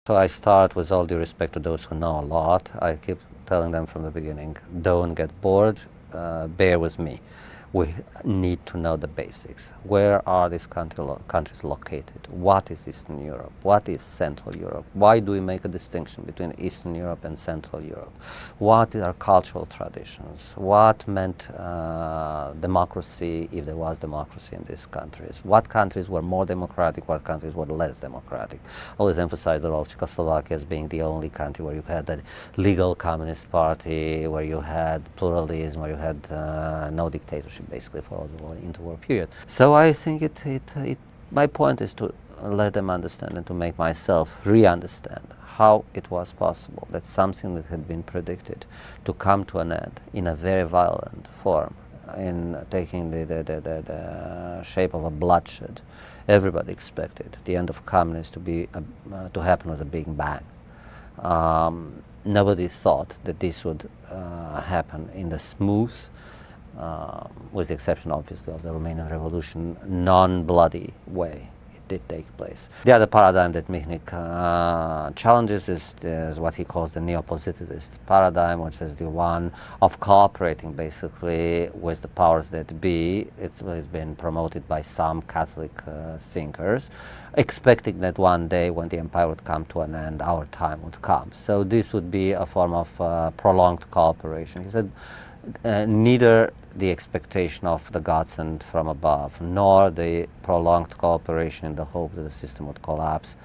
So I start with all due respect to those who know a lot. I keep telling them from the beginning, don't get bored, bear with me. We need to know the basics. Where are these countries located? What is Eastern Europe? What is Central Europe? Why do we make a distinction between Eastern Europe and Central Europe? What are cultural traditions? What meant democracy, if there was democracy in these countries? What countries were more democratic? What countries were less democratic? Always emphasize the role of Czechoslovakia as being the only country where you had a legal communist party, where you had pluralism, where you had no dictatorship, basically, for all the interwar period. So I think my point is to let them understand and to make myself re-understand how it was possible that something that had been predicted to come to an end in a very violent form, in taking the shape of a bloodshed. Everybody expected the end of communism to happen with a big bang. Nobody thought that this would happen in the smooth, with the exception, obviously, of the Romanian Revolution, non-bloody way it did take place. The other paradigm that Michnik challenges is what he calls the neo-positivist paradigm, which is the one of cooperating, basically, with the powers that be. It's been promoted by some Catholic thinkers, expecting that one day, when the empire would come to an end, our time would come. So this would be a form of prolonged cooperation. He said, neither the expectation of the God sent from above, nor the prolonged cooperation in the hope that the system would collapse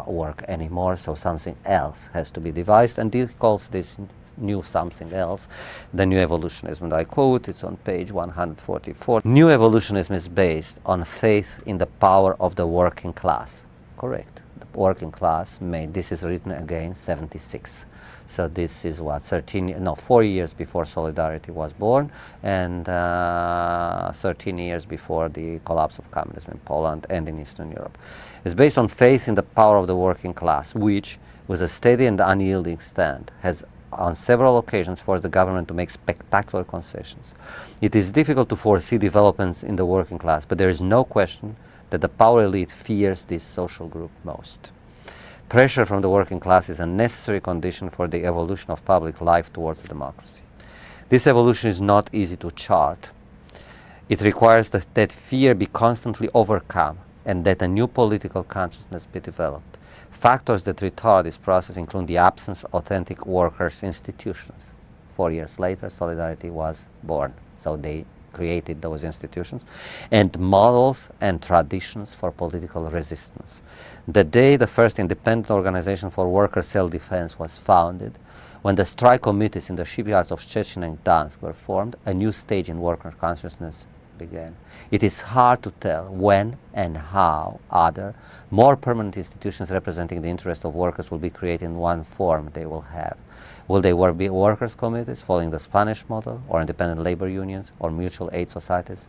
work anymore, so something else has to be devised, and he calls this new something else the new evolutionism. And I quote, it's on page 144, "New evolutionism is based on faith in the power of the working class." Correct. The working class made, this is written again, 76. So this is what, 4 years before Solidarity was born, and 13 years before the collapse of communism in Poland and in Eastern Europe. It's based on faith in the power of the working class, which, with a steady and unyielding stand, has on several occasions forced the government to make spectacular concessions. It is difficult to foresee developments in the working class, but there is no question that the power elite fears this social group most. Pressure from the working class is a necessary condition for the evolution of public life towards a democracy. This evolution is not easy to chart. It requires that fear be constantly overcome and that a new political consciousness be developed. Factors that retard this process include the absence of authentic workers' institutions. 4 years later, Solidarity was born, so they created those institutions, and models and traditions for political resistance. The day the first independent organization for worker self-defense was founded, when the strike committees in the shipyards of Szczecin and Gdansk were formed, a new stage in worker consciousness began. It is hard to tell when and how other, more permanent institutions representing the interest of workers will be created in one form they will have. Will they be workers' committees following the Spanish model, or independent labor unions, or mutual aid societies?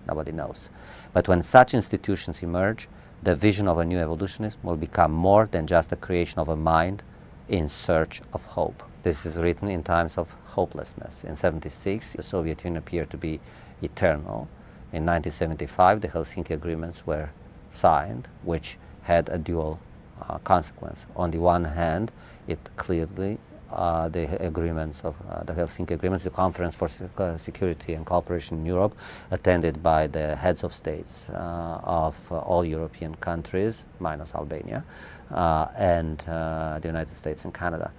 Nobody knows. But when such institutions emerge, the vision of a new evolutionism will become more than just the creation of a mind in search of hope. This is written in times of hopelessness. In 1976, the Soviet Union appeared to be eternal. In 1975, the Helsinki agreements were signed, which had a dual consequence. On the one hand, it clearly the agreements of the Helsinki agreements, the Conference for Security and Cooperation in Europe, attended by the heads of states of all European countries, minus Albania, and the United States and Canada.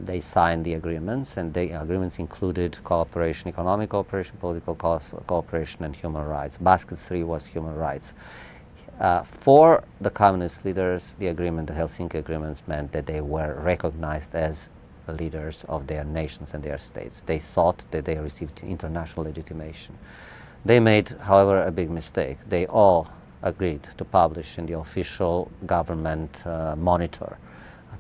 They signed the agreements, and the agreements included cooperation, economic cooperation, political cooperation, and human rights. Basket 3 was human rights. For the communist leaders, the Helsinki agreements meant that they were recognized as leaders of their nations and their states. They thought that they received international legitimation. They made, however, a big mistake. They all agreed to publish in the official government monitor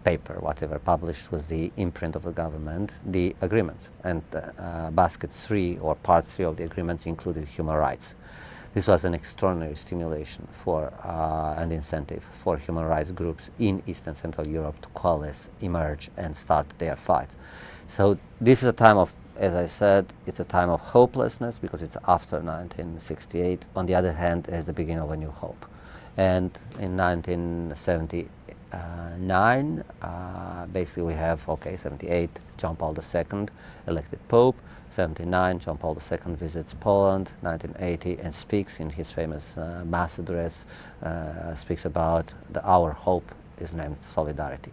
paper, whatever published was the imprint of the government, the agreements. And basket 3, or part 3 of the agreements, included human rights. This was an extraordinary stimulation for and incentive for human rights groups in East and Central Europe to coalesce, emerge, and start their fight. So this is a time of as I said, it's a time of hopelessness because it's after 1968. On the other hand, it's the beginning of a new hope. And in 1979, basically we have, 78, John Paul II elected Pope. 79, John Paul II visits Poland. 1980, and speaks in his famous Mass address, speaks about our hope is named solidarity.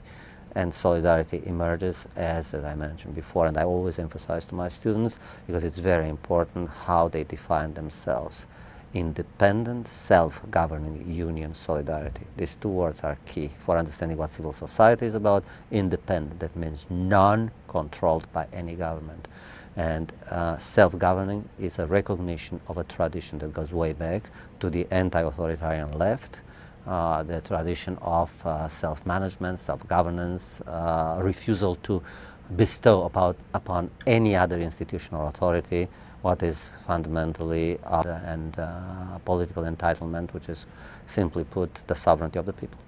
And solidarity emerges as I mentioned before, and I always emphasize to my students, because it's very important how they define themselves. Independent, self-governing union solidarity. These two words are key for understanding what civil society is about. Independent, that means non-controlled by any government. And self-governing is a recognition of a tradition that goes way back to the anti-authoritarian left, the tradition of self-management, self-governance, refusal to bestow upon any other institutional authority what is fundamentally and political entitlement, which is simply put the sovereignty of the people.